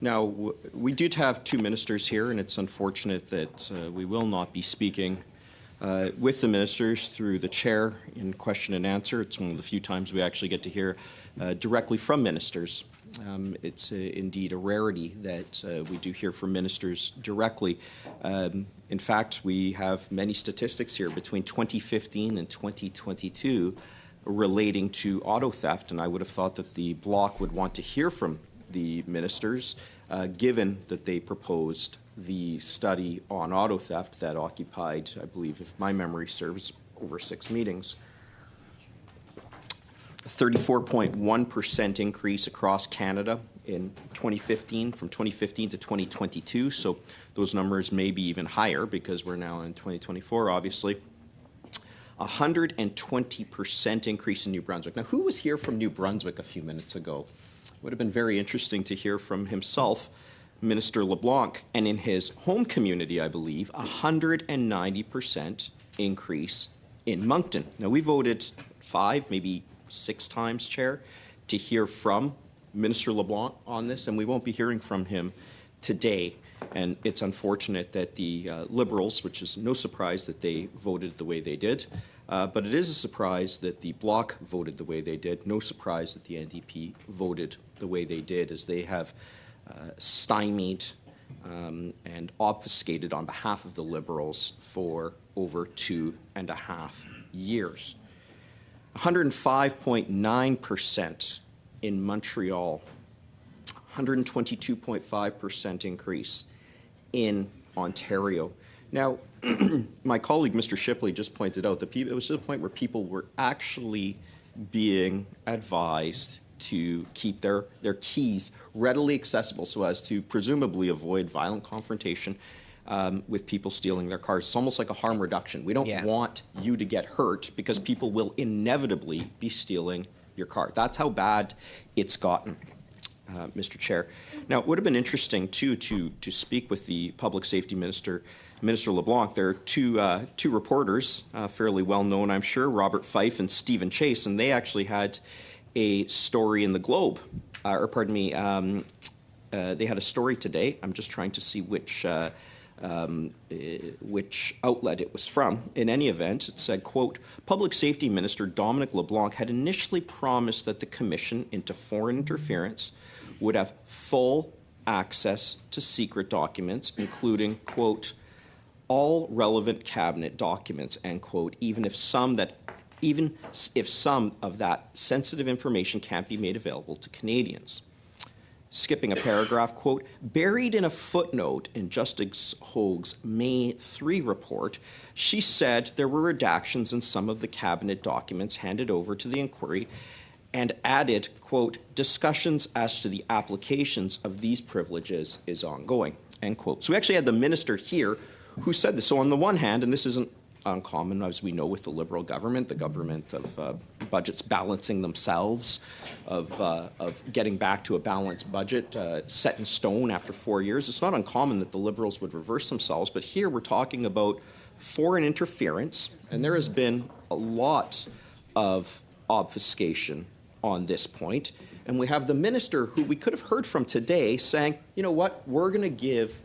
Now, we did have two ministers here, and it's unfortunate that we will not be speaking with the ministers through the chair in question and answer. It's one of the few times we actually get to hear directly from ministers. It's indeed a rarity that we do hear from ministers directly. In fact, we have many statistics here between 2015 and 2022 relating to auto theft, and I would have thought that the Bloc would want to hear from the ministers, given that they proposed the study on auto theft that occupied, I believe, if my memory serves, over 6 meetings. 34.1% increase across Canada in 2015, from 2015 to 2022. So those numbers may be even higher because we're now in 2024, obviously. 120% increase in New Brunswick. Now, who was here from New Brunswick a few minutes ago? Would have been very interesting to hear from himself, Minister LeBlanc, and in his home community, I believe, 190% increase in Moncton. Now, we voted 5, maybe 6 times, Chair, to hear from Minister LeBlanc on this, and we won't be hearing from him today. And it's unfortunate that the Liberals, which is no surprise that they voted the way they did, but it is a surprise that the Bloc voted the way they did. No surprise that the NDP voted the way they did, as they have stymied and obfuscated on behalf of the Liberals for over 2.5 years. 105.9% in Montreal, 122.5% increase in Ontario. Now, my colleague, Mr. Shipley, just pointed out that it was to the point where people were actually being advised to keep their keys readily accessible so as to presumably avoid violent confrontation with people stealing their cars. It's almost like a harm reduction. We don't want you to get hurt because people will inevitably be stealing your car. That's how bad it's gotten, Mr. Chair. Now, it would have been interesting, too, to speak with the Public Safety Minister, Minister LeBlanc. There are two reporters, fairly well known, I'm sure, Robert Fife and Stephen Chase, and they actually had a story in the Globe, they had a story today. I'm just trying to see which outlet it was from. In any event, it said, quote, Public Safety Minister Dominic LeBlanc had initially promised that the Commission into Foreign Interference would have full access to secret documents, including, quote, all relevant cabinet documents, end quote, even if some of that sensitive information can't be made available to Canadians. Skipping a paragraph, quote, buried in a footnote in Justice Hoag's May 3 report, she said there were redactions in some of the cabinet documents handed over to the inquiry and added, quote, discussions as to the applications of these privileges is ongoing, end quote. So we actually had the minister here who said this. So on the one hand, and this isn't uncommon, as we know, with the Liberal government, the government of budgets balancing themselves, of getting back to a balanced budget set in stone after 4 years. It's not uncommon that the Liberals would reverse themselves, but here we're talking about foreign interference, and there has been a lot of obfuscation on this point. And we have the minister who we could have heard from today saying, you know what, we're going to give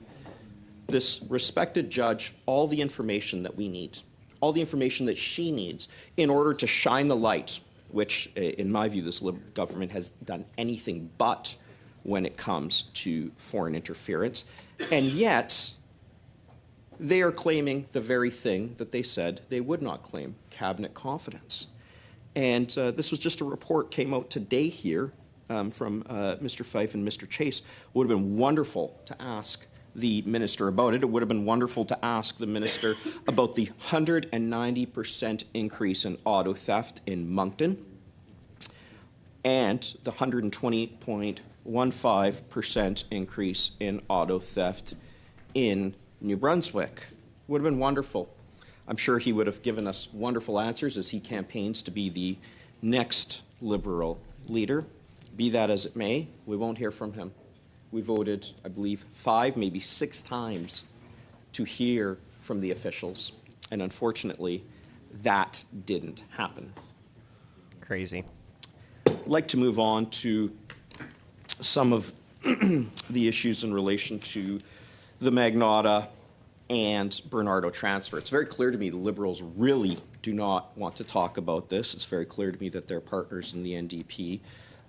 this respected judge all the information that we need, all the information that she needs in order to shine the light, which, in my view, this Liberal government has done anything but when it comes to foreign interference. And yet, they are claiming the very thing that they said they would not claim, cabinet confidence. And this was just a report came out today here from Mr. Fife and Mr. Chase. It would have been wonderful to ask the minister about it. It would have been wonderful to ask the minister about the 190% increase in auto theft in Moncton and the 120.15% increase in auto theft in New Brunswick. Would have been wonderful. I'm sure he would have given us wonderful answers as he campaigns to be the next Liberal leader. Be that as it may, we won't hear from him. We voted, I believe, 5, maybe 6 times to hear from the officials. And unfortunately, that didn't happen. Crazy. I'd like to move on to some of the issues in relation to the Magnotta and Bernardo transfer. It's very clear to me the Liberals really do not want to talk about this. It's very clear to me that they're partners in the NDP,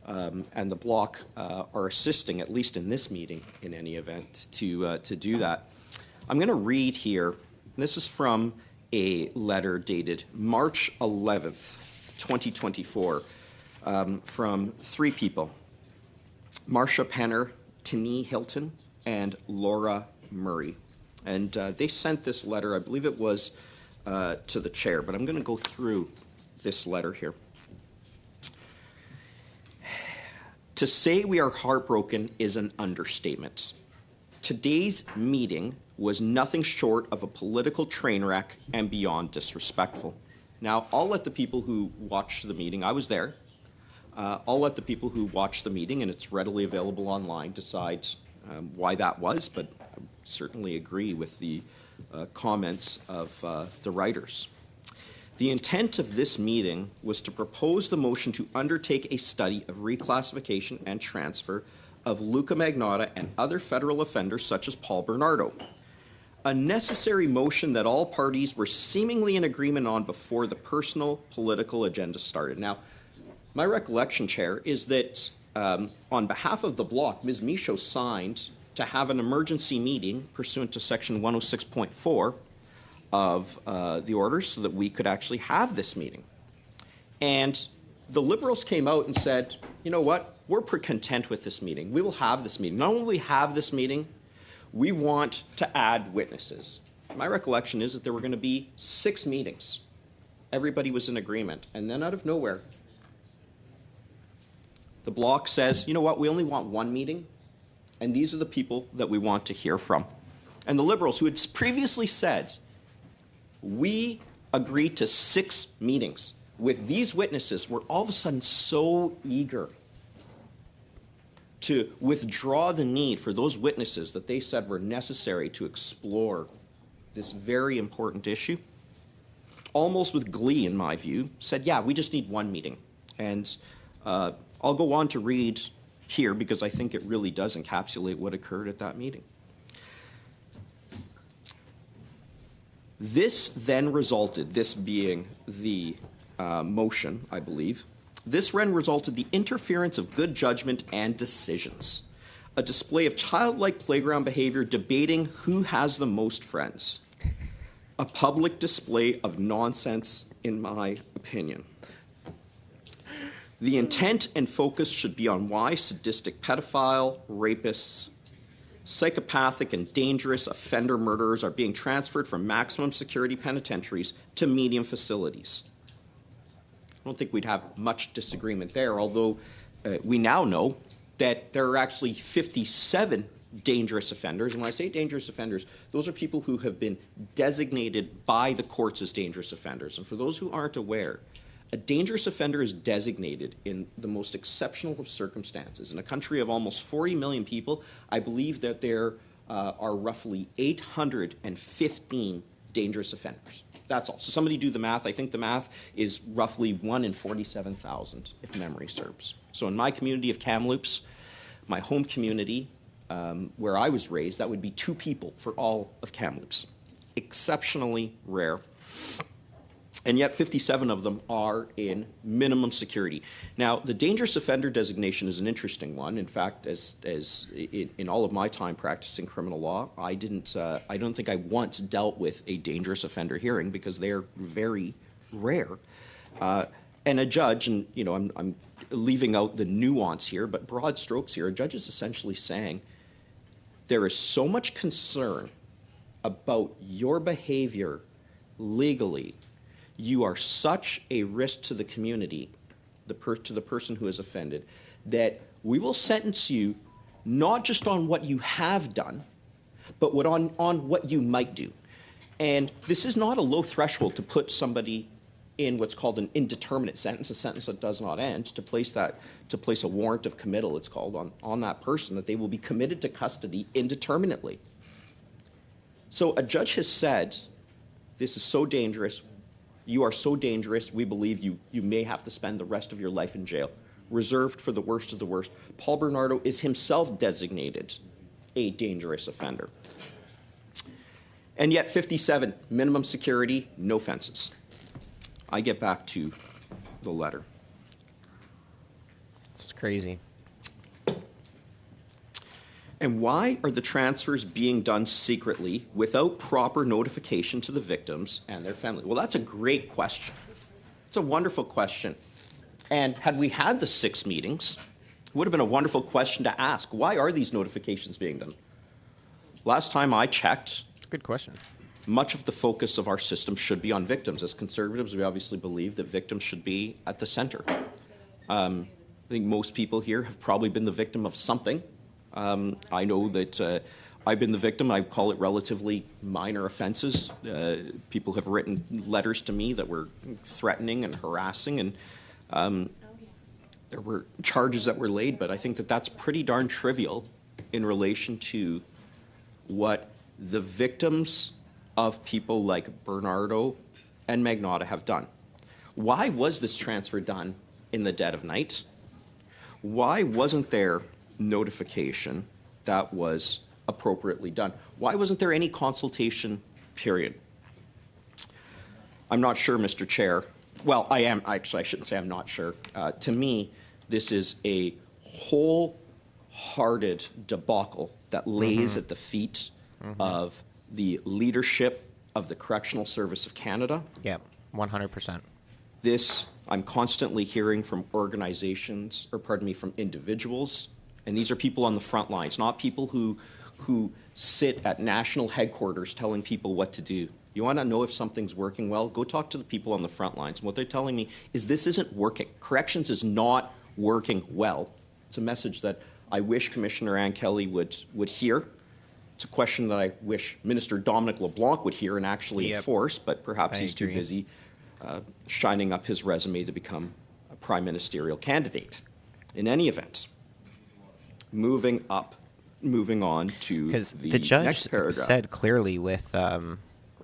and the Bloc are assisting, at least in this meeting, in any event, to do that. I'm going to read here, and this is from a letter dated March 11th, 2024, from three people: Marcia Penner, Tini Hilton, and Laura Murray. And they sent this letter, I believe it was to the chair, but I'm going to go through this letter here. To say we are heartbroken is an understatement. Today's meeting was nothing short of a political train wreck and beyond disrespectful. Now, I'll let the people who watched the meeting, I was there, I'll let the people who watched the meeting, and it's readily available online, decide why that was, but I certainly agree with the comments of the writers. The intent of this meeting was to propose the motion to undertake a study of reclassification and transfer of Luca Magnotta and other federal offenders such as Paul Bernardo. A necessary motion that all parties were seemingly in agreement on before the personal political agenda started. Now, my recollection, Chair, is that on behalf of the Bloc, Ms. Michaud signed to have an emergency meeting pursuant to Section 106.4 of the orders so that we could actually have this meeting. And the Liberals came out and said, you know what, we're content with this meeting. We will have this meeting. Not only will we have this meeting, we want to add witnesses. My recollection is that there were going to be 6 meetings. Everybody was in agreement. And then out of nowhere, the Bloc says, you know what, we only want 1 meeting, and these are the people that we want to hear from. And the Liberals, who had previously said, we agreed to 6 meetings with these witnesses, were all of a sudden so eager to withdraw the need for those witnesses that they said were necessary to explore this very important issue, almost with glee, in my view, said, yeah, we just need 1 meeting. And I'll go on to read here because I think it really does encapsulate what occurred at that meeting. This then resulted, this being the motion, I believe, this then resulted the interference of good judgment and decisions, a display of childlike playground behavior debating who has the most friends, a public display of nonsense, in my opinion. The intent and focus should be on why sadistic pedophile, rapists, psychopathic and dangerous offender murderers are being transferred from maximum security penitentiaries to medium facilities. I don't think we'd have much disagreement there, although we now know that there are actually 57 dangerous offenders. And when I say dangerous offenders, those are people who have been designated by the courts as dangerous offenders. And for those who aren't aware, a dangerous offender is designated in the most exceptional of circumstances. In a country of almost 40 million people, I believe that there are roughly 815 dangerous offenders. That's all. So somebody do the math. I think the math is roughly 1 in 47,000, if memory serves. So in my community of Kamloops, my home community, where I was raised, that would be 2 people for all of Kamloops. Exceptionally rare. And yet 57 of them are in minimum security. Now, the dangerous offender designation is an interesting one. In fact, as in all of my time practicing criminal law, I don't think I once dealt with a dangerous offender hearing because they're very rare. And a judge, and you know, I'm leaving out the nuance here, but broad strokes here, a judge is essentially saying there is so much concern about your behavior legally. You are such a risk to the community, to the person who is offended, that we will sentence you not just on what you have done, but on what you might do. And this is not a low threshold to put somebody in what's called an indeterminate sentence, a sentence that does not end, to place a warrant of committal, it's called, on that person, that they will be committed to custody indeterminately. So a judge has said, this is so dangerous, you are so dangerous, we believe you may have to spend the rest of your life in jail. reserved for the worst of the worst. Paul Bernardo is himself designated a dangerous offender. And yet 57, minimum security, no fences. I get back to the letter. It's crazy. And why are the transfers being done secretly without proper notification to the victims and their family? Well, that's a great question. It's a wonderful question. And had we had the 6 meetings, it would have been a wonderful question to ask. Why are these notifications being done? Last time I checked, Good question. much of the focus of our system should be on victims. As Conservatives, we obviously believe that victims should be at the center. I think most people here have probably been the victim of something. I know that I've been the victim. I call it relatively minor offenses. People have written letters to me that were threatening and harassing, and there were charges that were laid, but I think that that's pretty darn trivial in relation to what the victims of people like Bernardo and Magnotta have done. Why was this transfer done in the dead of night? Why wasn't there notification that was appropriately done? Why wasn't there any consultation period? I'm not sure, Mr. Chair. Well, I am. Actually, I shouldn't say I'm not sure. To me, this is a wholehearted debacle that lays at the feet of the leadership of the Correctional Service of Canada. Yeah, 100%. This, I'm constantly hearing from organizations, or pardon me, from individuals, and these are people on the front lines, not people who sit at national headquarters telling people what to do. You want to know if something's working well? Go talk to the people on the front lines. And what they're telling me is this isn't working. Corrections is not working well. It's a message that I wish Commissioner Ann Kelly would hear. It's a question that I wish Minister Dominic LeBlanc would hear and actually enforce, but perhaps he's too busy shining up his resume to become a prime ministerial candidate. In any event, moving on to the judge next paragraph. said clearly with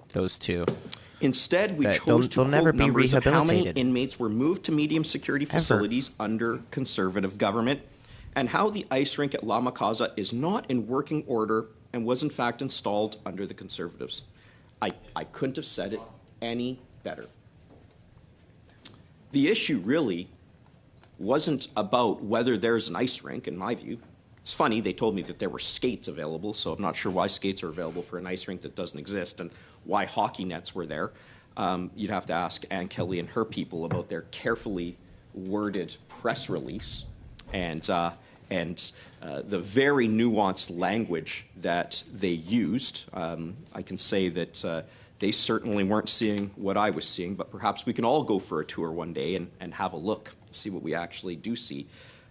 those two. Instead, we chose to quote numbers of how many inmates were moved to medium security facilities under Conservative government, and how the ice rink at La Macasa is not in working order and was in fact installed under the Conservatives. I couldn't have said it any better. The issue really wasn't about whether there's an ice rink, in my view. It's funny, they told me that there were skates available, so I'm not sure why skates are available for an ice rink that doesn't exist and why hockey nets were there. You'd have to ask Ann Kelly and her people about their carefully worded press release and the very nuanced language that they used. I can say that they certainly weren't seeing what I was seeing, but perhaps we can all go for a tour one day and have a look, see what we actually do see.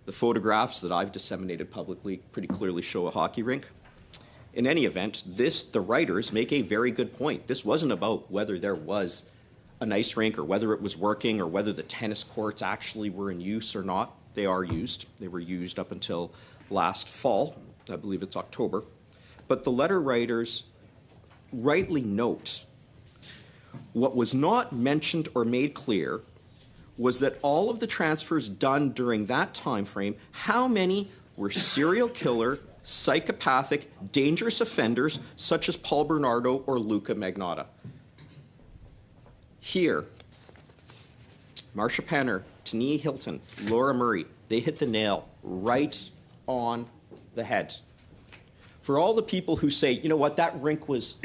The photographs that I've disseminated publicly pretty clearly show a hockey rink. In any event, the writers make a very good point. This wasn't about whether there was an ice rink or whether it was working or whether the tennis courts actually were in use or not. They are used. They were used up until last fall. I believe it's October. But the letter writers rightly note what was not mentioned or made clear was that all of the transfers done during that time frame, how many were serial killer, psychopathic, dangerous offenders such as Paul Bernardo or Luca Magnotta. Here, Marsha Penner, Tania Hilton, Laura Murray, they hit the nail right on the head. For all the people who say, you know what, that rink was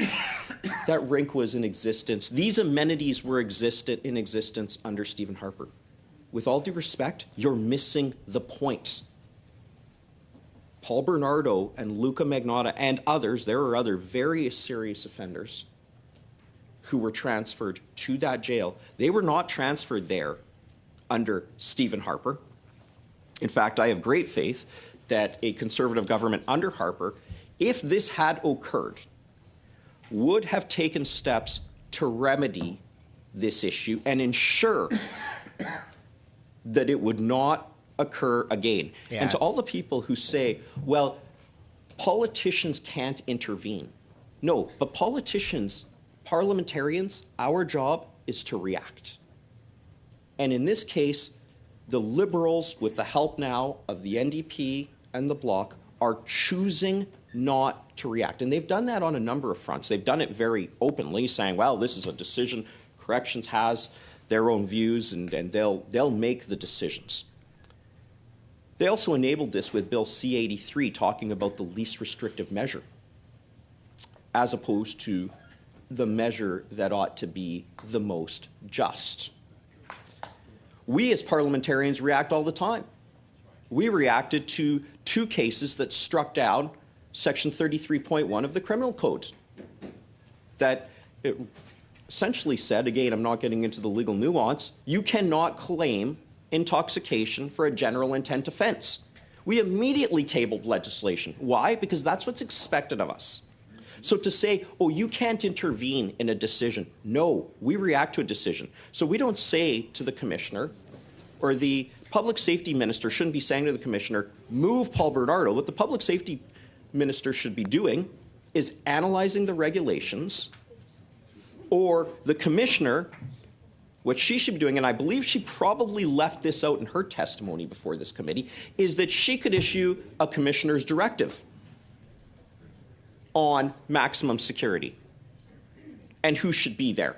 in existence, these amenities were in existence under Stephen Harper. With all due respect, you're missing the point. Paul Bernardo and Luca Magnotta and others, there are other very serious offenders who were transferred to that jail. They were not transferred there under Stephen Harper. In fact, I have great faith that a Conservative government under Harper, if this had occurred, would have taken steps to remedy this issue and ensure that it would not occur again. Yeah. And to all the people who say, well, politicians can't intervene. No, but politicians, parliamentarians, our job is to react. And in this case, the Liberals, with the help now of the NDP and the Bloc, are choosing not to react. And they've done that on a number of fronts. They've done it very openly, saying, well, this is a decision. Corrections has their own views, and they'll make the decisions. They also enabled this with Bill C-83, talking about the least restrictive measure, as opposed to the measure that ought to be the most just. We as parliamentarians react all the time. We reacted to 2 cases that struck down Section 33.1 of the Criminal Code that it essentially said, again, I'm not getting into the legal nuance, you cannot claim intoxication for a general intent offense. We immediately tabled legislation. Why? Because that's what's expected of us. So to say, oh, you can't intervene in a decision. No, we react to a decision. So we don't say to the commissioner, or the public safety minister shouldn't be saying to the commissioner, move Paul Bernardo. What the public safety minister should be doing is analyzing the regulations, or the commissioner, what she should be doing, and I believe she probably left this out in her testimony before this committee, is that she could issue a commissioner's directive on maximum security and who should be there.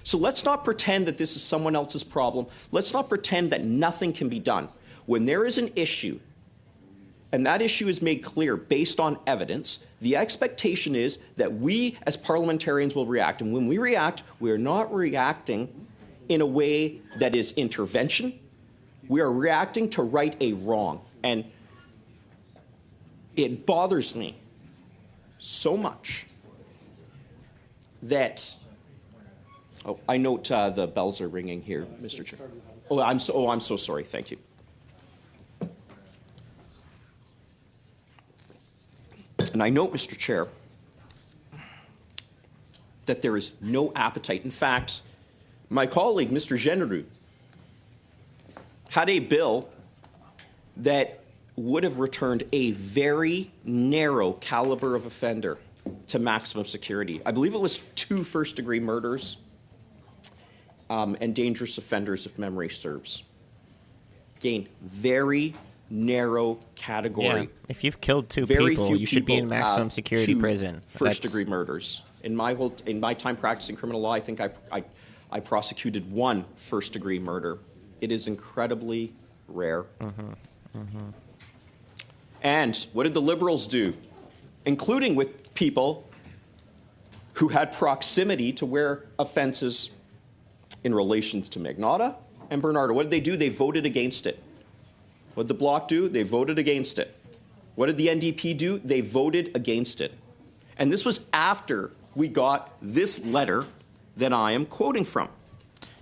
So let's not pretend that this is someone else's problem. Let's not pretend that nothing can be done. When there is an issue, and that issue is made clear based on evidence, the expectation is that we as parliamentarians will react. And when we react, we are not reacting in a way that is intervention. We are reacting to right a wrong. And it bothers me so much that, I note the bells are ringing here, Mr. Chair. I'm so sorry. Thank you. And I note, Mr. Chair, that there is no appetite. In fact, my colleague, Mr. Genereux, had a bill that would have returned a very narrow caliber of offender to maximum security. I believe it was 2 first-degree murders and dangerous offenders, if memory serves. Again, very narrow category. Yeah. If you've killed 2 people, you should be in maximum security prison. First-degree murders. In my time practicing criminal law, I think I prosecuted 1 first-degree murder. It is incredibly rare. And what did the Liberals do? Including with people who had proximity to where offences in relation to Magnotta and Bernardo. What did they do? They voted against it. What did the Bloc do? They voted against it. What did the NDP do? They voted against it. And this was after we got this letter that I am quoting from.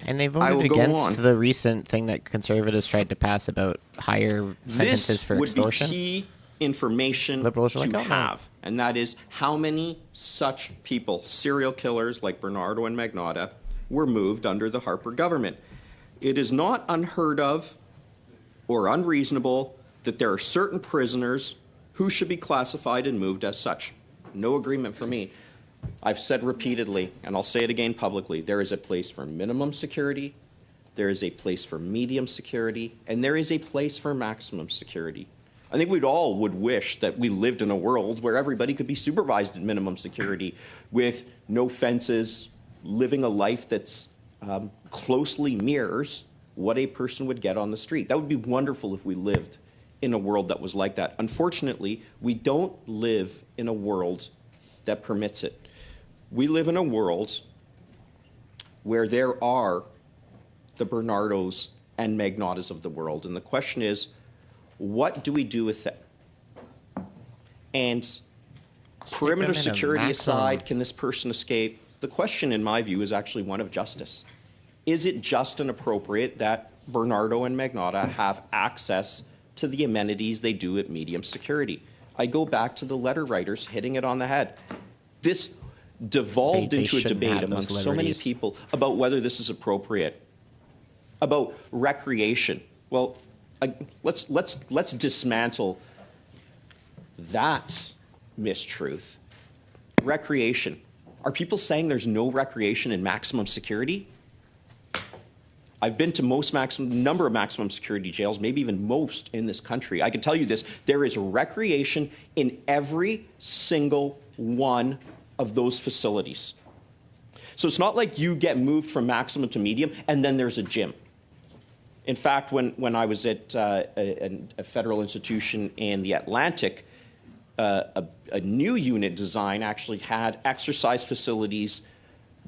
And they voted against the recent thing that Conservatives tried to pass about higher sentences for extortion. This would be key information to have, and that is how many such people, serial killers like Bernardo and Magnotta, were moved under the Harper government. It is not unheard of or unreasonable that there are certain prisoners who should be classified and moved as such. No agreement for me. I've said repeatedly, and I'll say it again publicly, there is a place for minimum security, there is a place for medium security, and there is a place for maximum security. I think we'd all would wish that we lived in a world where everybody could be supervised at minimum security with no fences, living a life that's closely mirrors what a person would get on the street. That would be wonderful if we lived in a world that was like that. Unfortunately, we don't live in a world that permits it. We live in a world where there are the Bernardos and Magnottas of the world. And the question is, what do we do with them? And perimeter security aside, can this person escape? The question, in my view, is actually one of justice. Is it just and appropriate that Bernardo and Magnotta have access to the amenities they do at medium security? I go back to the letter writers hitting it on the head. This devolved into a debate among so many people about whether this is appropriate, about recreation. Well, let's dismantle that mistruth. Recreation. Are people saying there's no recreation in maximum security? I've been to number of maximum security jails, maybe even most in this country. I can tell you this, there is recreation in every single one of those facilities. So it's not like you get moved from maximum to medium and then there's a gym. In fact, when I was at a federal institution in the Atlantic, a new unit design actually had exercise facilities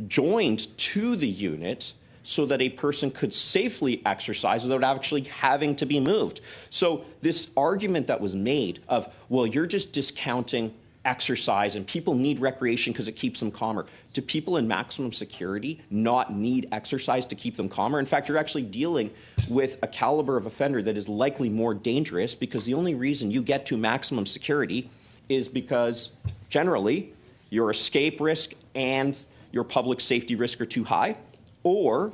joined to the unit so that a person could safely exercise without actually having to be moved. So this argument that was made of, well, you're just discounting exercise and people need recreation because it keeps them calmer. Do people in maximum security not need exercise to keep them calmer? In fact, you're actually dealing with a caliber of offender that is likely more dangerous, because the only reason you get to maximum security is because generally your escape risk and your public safety risk are too high, or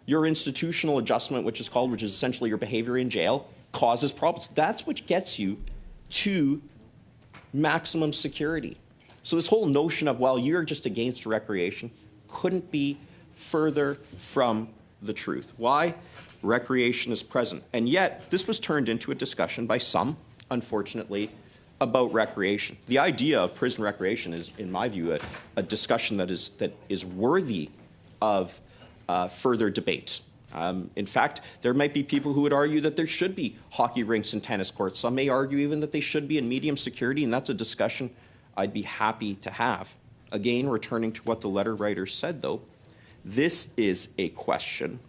your institutional adjustment, which is essentially your behavior in jail, causes problems. That's what gets you to maximum security. So this whole notion of, well, you're just against recreation, couldn't be further from the truth. Why? Recreation is present. And yet, this was turned into a discussion by some, unfortunately, about recreation. The idea of prison recreation is, in my view, a discussion that is worthy of further debate. In fact, there might be people who would argue that there should be hockey rinks and tennis courts. Some may argue even that they should be in medium security, and that's a discussion I'd be happy to have. Again, returning to what the letter writer said, though, this is a question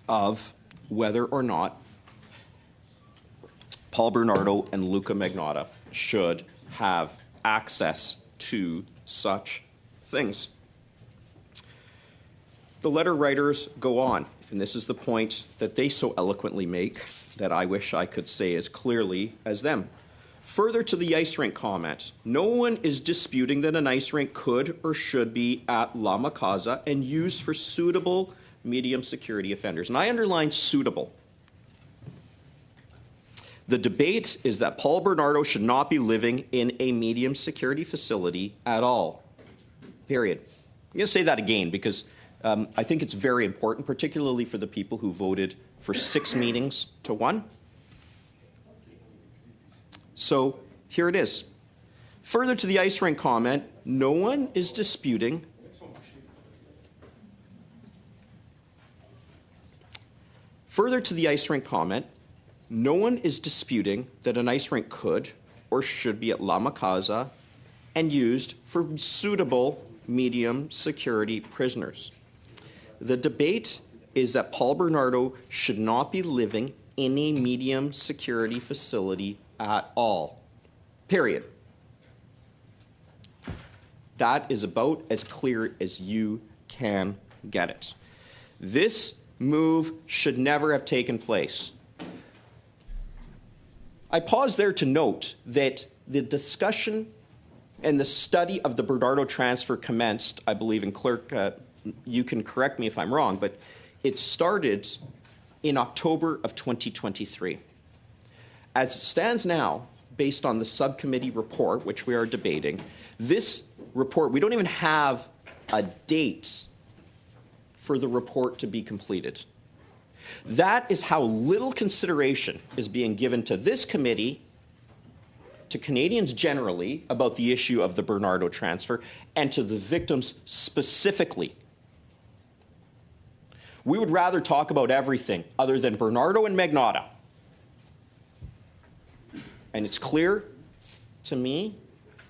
of whether or not Paul Bernardo and Luca Magnotta should have access to such things. The letter writers go on, and this is the point that they so eloquently make that I wish I could say as clearly as them. Further to the ice rink comment, no one is disputing that an ice rink could or should be at La Macasa and used for suitable medium security offenders. And I underline suitable. The debate is that Paul Bernardo should not be living in a medium security facility at all. Period. I'm going to say that again because I think it's very important, particularly for the people who voted for 6 meetings to 1. So here it is. Further to the ice rink comment, no one is disputing that an ice rink could or should be at La Macasa and used for suitable medium security prisoners. The debate is that Paul Bernardo should not be living in a medium security facility at all. Period. That is about as clear as you can get it. This move should never have taken place. I pause there to note that the discussion and the study of the Bernardo transfer commenced, I believe, in clerk, you can correct me if I'm wrong, but it started in October of 2023. As it stands now, based on the subcommittee report, which we are debating, this report, we don't even have a date for the report to be completed. That is how little consideration is being given to this committee, to Canadians generally, about the issue of the Bernardo transfer, and to the victims specifically. We would rather talk about everything other than Bernardo and Magnotta. And it's clear to me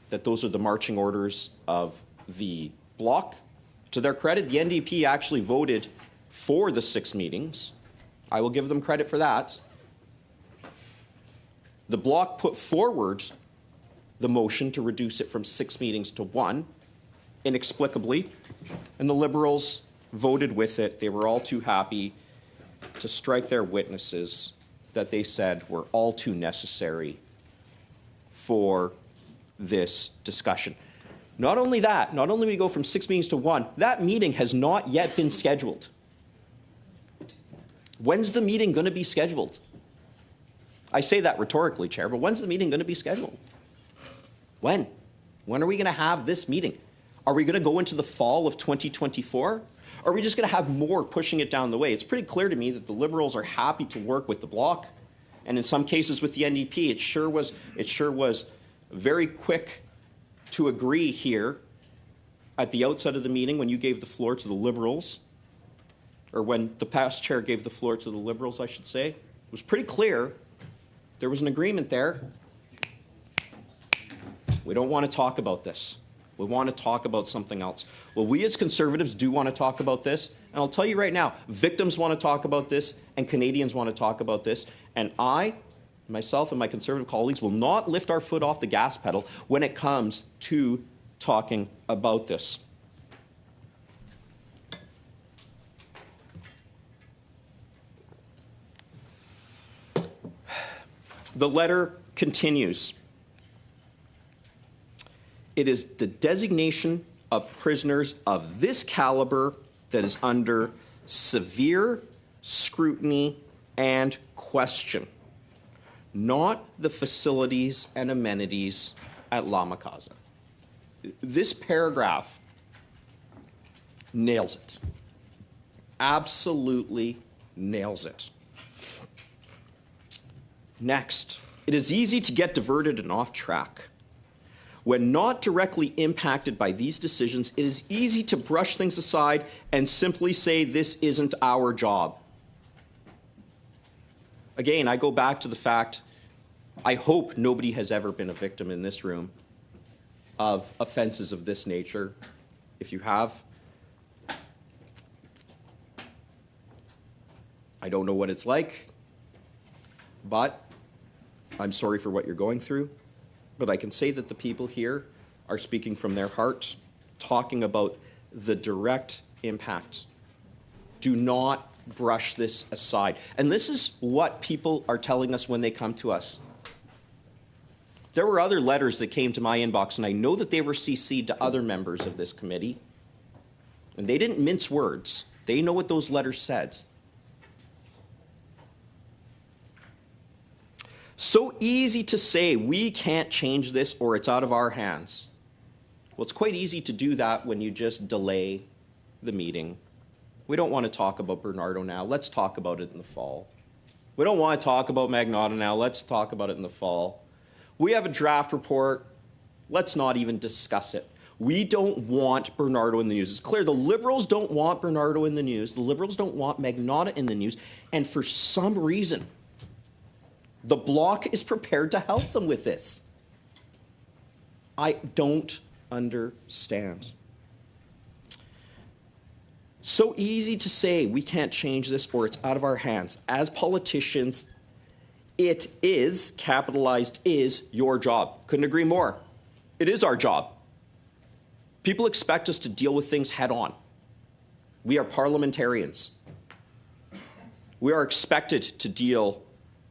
that those are the marching orders of the Bloc. To their credit, the NDP actually voted for the 6 meetings. I will give them credit for that. The Bloc put forward the motion to reduce it from 6 meetings to 1, inexplicably, and the Liberals voted with it. They were all too happy to strike their witnesses that they said were all too necessary for this discussion. Not only that, not only we go from 6 meetings to 1, that meeting has not yet been scheduled. When's the meeting going to be scheduled? I say that rhetorically, Chair, but when's the meeting going to be scheduled? When? When are we going to have this meeting? Are we going to go into the fall of 2024? Are we just going to have more pushing it down the way? It's pretty clear to me that the Liberals are happy to work with the Bloc, and in some cases with the NDP. It sure was very quick to agree here at the outset of the meeting when you gave the floor to the Liberals, or when the past chair gave the floor to the Liberals, I should say. It was pretty clear there was an agreement there. We don't want to talk about this. We want to talk about something else. Well, we as Conservatives do want to talk about this. And I'll tell you right now, victims want to talk about this and Canadians want to talk about this. And I, myself and my Conservative colleagues will not lift our foot off the gas pedal when it comes to talking about this. The letter continues. It is the designation of prisoners of this caliber that is under severe scrutiny and question, not the facilities and amenities at La Casa. This paragraph nails it. Absolutely nails it. Next, it is easy to get diverted and off track. When not directly impacted by these decisions, it is easy to brush things aside and simply say, this isn't our job. Again, I go back to the fact, I hope nobody has ever been a victim in this room of offenses of this nature. If you have, I don't know what it's like, but I'm sorry for what you're going through. But I can say that the people here are speaking from their hearts, talking about the direct impact. Do not brush this aside. And this is what people are telling us when they come to us. There were other letters that came to my inbox, and I know that they were CC'd to other members of this committee. And they didn't mince words. They know what those letters said. So easy to say, we can't change this or it's out of our hands. Well, it's quite easy to do that when you just delay the meeting. We don't want to talk about Bernardo now. Let's talk about it in the fall. We don't want to talk about Magnotta now. Let's talk about it in the fall. We have a draft report. Let's not even discuss it. We don't want Bernardo in the news. It's clear the Liberals don't want Bernardo in the news. The Liberals don't want Magnotta in the news. And for some reason, the Bloc is prepared to help them with this. I don't understand. So easy to say we can't change this or it's out of our hands. As politicians, it is, capitalized is, your job. Couldn't agree more. It is our job. People expect us to deal with things head on. We are parliamentarians. We are expected to deal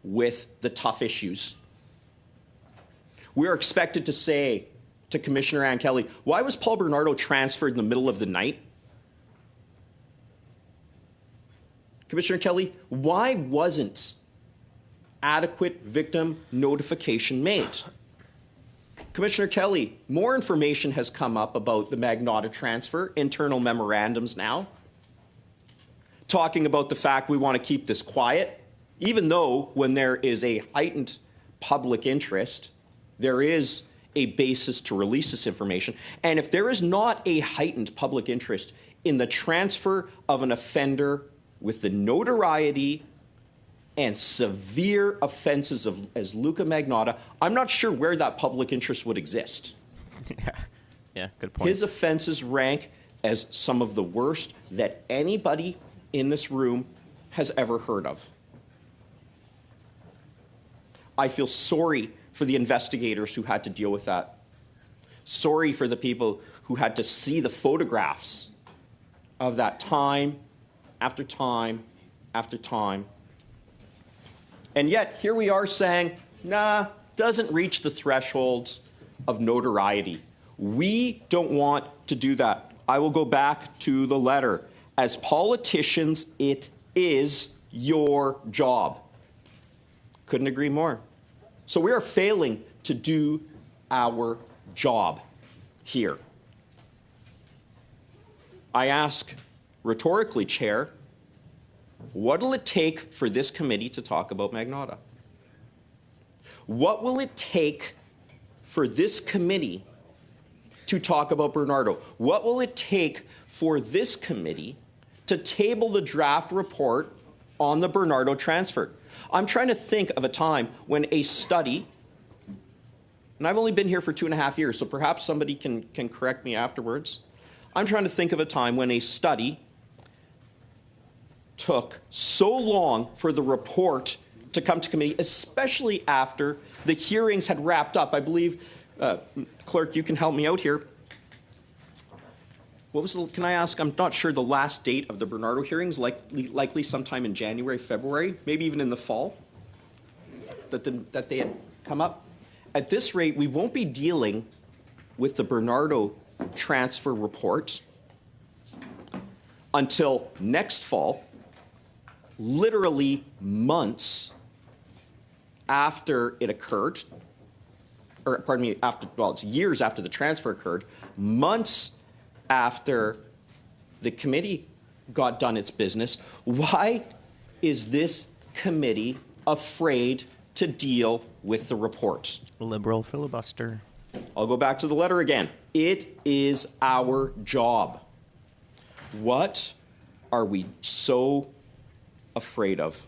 with the tough issues. We are expected to say to Commissioner Ann Kelly, why was Paul Bernardo transferred in the middle of the night? Commissioner Kelly, why wasn't adequate victim notification made? Commissioner Kelly, more information has come up about the Magnotta transfer, internal memorandums now, talking about the fact we want to keep this quiet. Even though when there is a heightened public interest, there is a basis to release this information. And if there is not a heightened public interest in the transfer of an offender with the notoriety and severe offenses as Luca Magnotta, I'm not sure where that public interest would exist. Yeah, good point. His offenses rank as some of the worst that anybody in this room has ever heard of. I feel sorry for the investigators who had to deal with that. Sorry for the people who had to see the photographs of that time after time after time. And yet, here we are saying, nah, doesn't reach the threshold of notoriety. We don't want to do that. I will go back to the letter. As politicians, it is your job. Couldn't agree more. So we are failing to do our job here. I ask rhetorically, Chair, what will it take for this committee to talk about Magnotta? What will it take for this committee to talk about Bernardo? What will it take for this committee to table the draft report on the Bernardo transfer? I'm trying to think of a time when a study, and I've only been here for 2.5 years, so perhaps somebody can correct me afterwards. I'm trying to think of a time when a study took so long for the report to come to committee, especially after the hearings had wrapped up. I believe, Clerk, you can help me out here. What was can I ask, I'm not sure the last date of the Bernardo hearings, likely sometime in January, February, maybe even in the fall, that they had come up. At this rate, we won't be dealing with the Bernardo transfer report until next fall, literally months after it occurred, or pardon me, it's years after the transfer occurred, months after the committee got done its business. Why is this committee afraid to deal with the reports? Liberal filibuster. I'll go back to the letter again. It is our job. What are we so afraid of?